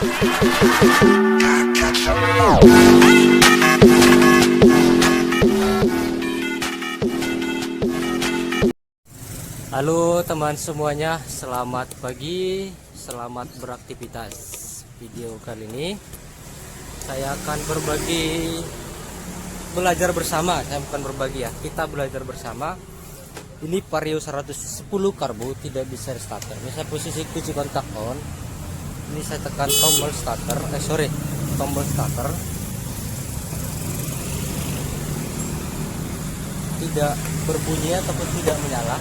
Halo teman semuanya, selamat pagi, selamat beraktivitas. Video kali ini saya akan belajar bersama. Saya bukan berbagi ya, kita belajar bersama. Ini Vario 110 karbo tidak bisa starter. Ini saya posisi kunci kontak on. Ini saya tekan tombol starter. Tombol starter. Tidak berbunyi ataupun tidak menyala.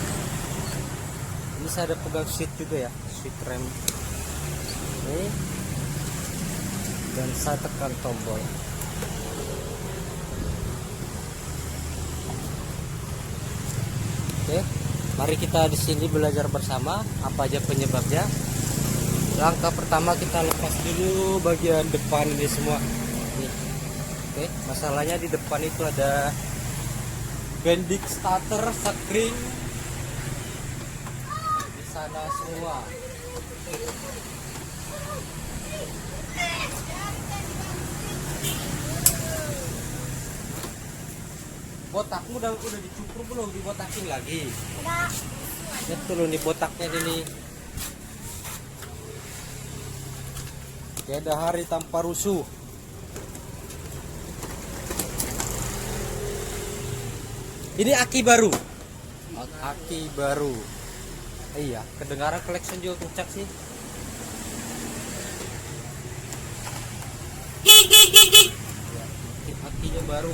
Ini saya ada pegang seat juga ya, seat rem ini, dan saya tekan tombol. Oke, mari kita di sini belajar bersama apa aja penyebabnya. Langkah pertama kita lepas dulu bagian depan ini semua. Nih. Oke, masalahnya di depan itu ada bendix starter, screen sana semua. Botakmu udah dicukur belum? Dibotakin lagi? Enggak. Betul nih botaknya ini. Tiada hari tanpa rusuh. Ini aki baru. Aki baru. Iya, kedengaran klakson juga kencang sih. Ya, akinya baru.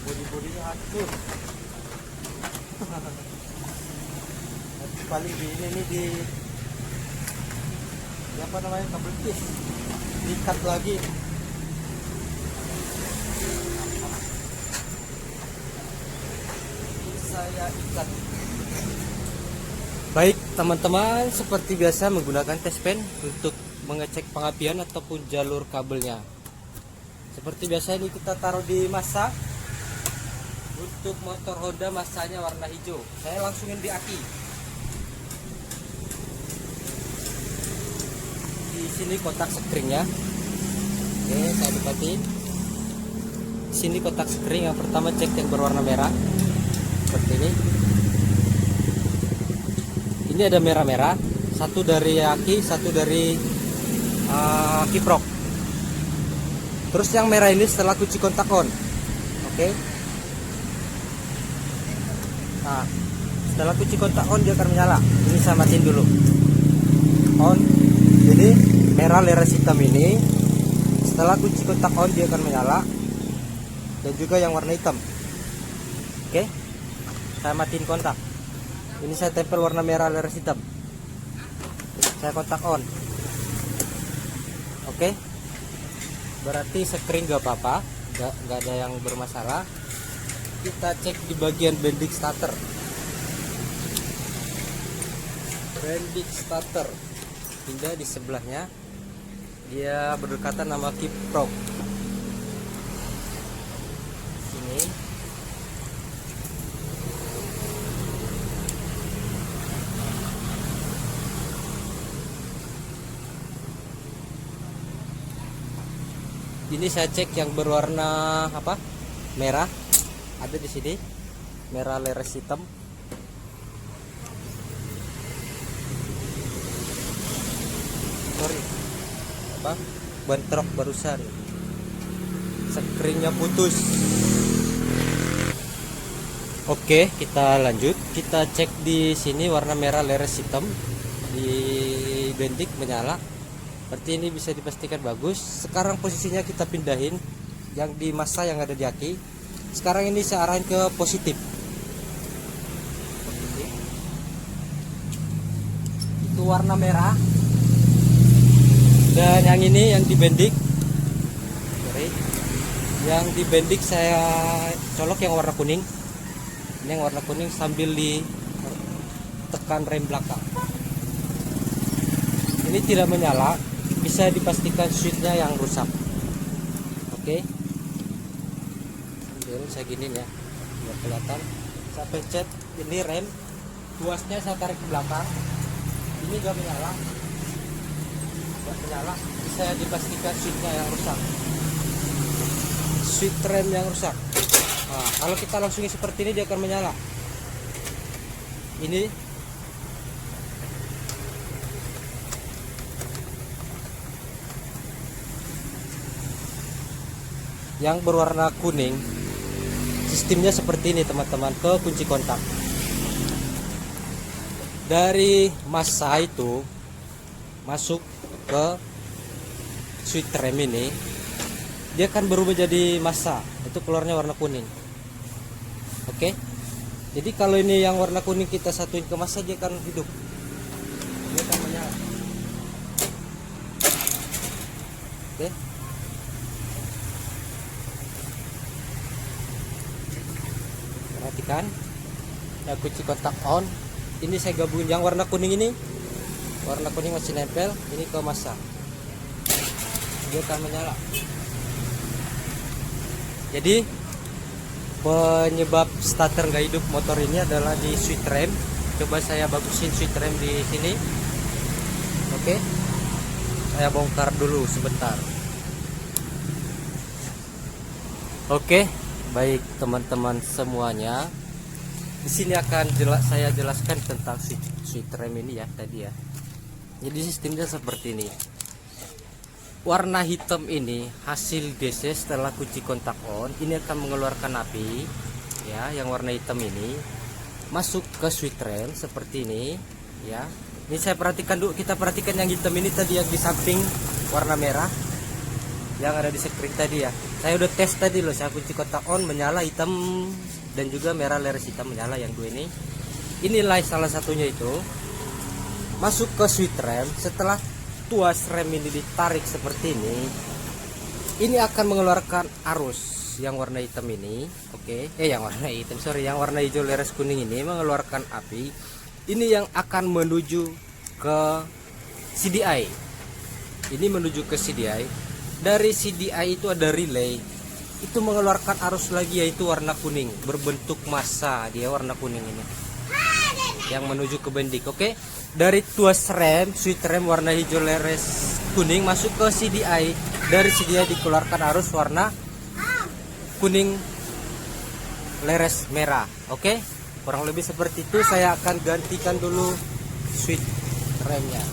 Bodi-bodinya hancur. Paling di ini nih di apa namanya, kabel kis diikat lagi. Saya ikat. Baik teman-teman, seperti biasa menggunakan test pen untuk mengecek pengapian ataupun jalur kabelnya. Seperti biasa ini kita taruh di massa. Untuk motor Honda massanya warna hijau. Saya langsungin di aki. Di sini kotak skringnya. Oke, saya deketin. Di sini kotak skring yang pertama, cek yang berwarna merah. Seperti ini. Ini ada merah-merah. Satu dari aki, satu dari kiprok. Terus yang merah ini setelah kunci kontak on. Oke. Nah, setelah kunci kontak on dia akan menyala. Ini saya matiin dulu. On. Jadi merah leres hitam ini setelah kunci kontak on dia akan menyala. Dan juga yang warna hitam. Oke. Saya matiin kontak. Ini saya tempel warna merah leres hitam. Saya kontak on. Oke. Berarti screen gak apa-apa, gak ada yang bermasalah. Kita cek di bagian bendix starter. Bendix starter pindah di sebelahnya, dia berdekatan nama kiprok. Sini. Ini saya cek yang berwarna apa? Merah. Ada di sini. Merah leres hitam. Sorry. Apa? Ban truk barusan. Screennya putus. Oke, kita lanjut. Kita cek di sini warna merah leres hitam. Di bendik menyala. Berarti ini bisa dipastikan bagus. Sekarang posisinya kita pindahin yang di massa yang ada di aki. Sekarang ini saya arahin ke positif. warna merah, dan yang ini yang dibendik. Sorry, yang dibendik saya colok yang warna kuning. Ini yang warna kuning sambil ditekan rem belakang. Ini tidak menyala, bisa dipastikan switchnya yang rusak. Oke, jadi saya giniin ya, biar kelihatan. Saya pencet ini rem, tuasnya saya tarik ke belakang. Ini gak menyala, bisa dipastikan switchnya yang rusak, switch rem yang rusak. Nah, kalau kita langsung seperti ini dia akan menyala. Ini yang berwarna kuning, sistemnya seperti ini teman-teman, ke kunci kontak. Dari massa itu masuk ke switch rem ini, dia akan berubah jadi massa, itu keluarnya warna kuning. Oke, jadi kalau ini yang warna kuning kita satuin ke massa, dia akan hidup, dia akan menyala. Oke, perhatikan ya, kunci kontak on. Ini saya gabungin yang warna kuning ini, warna kuning masih nempel ini ke massa, dia akan menyala. Jadi penyebab starter nggak hidup motor ini adalah di switch rem. Coba saya bagusin switch rem di sini. Oke, saya bongkar dulu sebentar. Oke, baik teman-teman semuanya, di sini akan saya jelaskan tentang switch rem ini ya tadi ya. Jadi sistemnya seperti ini. Warna hitam ini hasil DC setelah kunci kontak on, ini akan mengeluarkan api ya. Yang warna hitam ini masuk ke switch rem seperti ini ya. Ini saya perhatikan dulu, kita perhatikan yang hitam ini tadi yang di samping warna merah yang ada di screen tadi ya. Saya udah tes tadi loh, saya kunci kontak on menyala hitam dan juga merah leres hitam menyala, yang dua ini. Inilah salah satunya itu masuk ke switch rem. Setelah tuas rem ini ditarik seperti ini akan mengeluarkan arus yang warna hitam ini. Oke, yang warna hitam, sorry, yang warna hijau leres kuning ini mengeluarkan api. Ini yang akan menuju ke CDI. Ini menuju ke CDI. Dari CDI itu ada relay, itu mengeluarkan arus lagi, yaitu warna kuning berbentuk massa, dia warna kuning ini yang menuju ke bendik. Oke, dari tuas rem, switch rem warna hijau leres kuning masuk ke CDI. Dari CDI dikeluarkan arus warna kuning leres merah. Oke, kurang lebih seperti itu. Saya akan gantikan dulu switch remnya.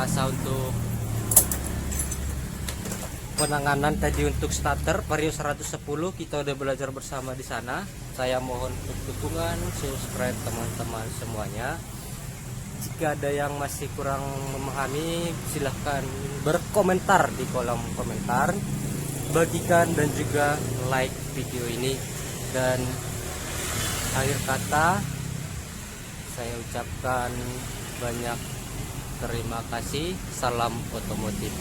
jasa untuk penanganan tadi untuk starter Vario 110. Kita udah belajar bersama di sana. Saya mohon untuk dukungan, subscribe teman-teman semuanya. Jika ada yang masih kurang memahami, silahkan berkomentar di kolom komentar, bagikan dan juga like video ini. Dan akhir kata saya ucapkan banyak terima kasih. Salam otomotif.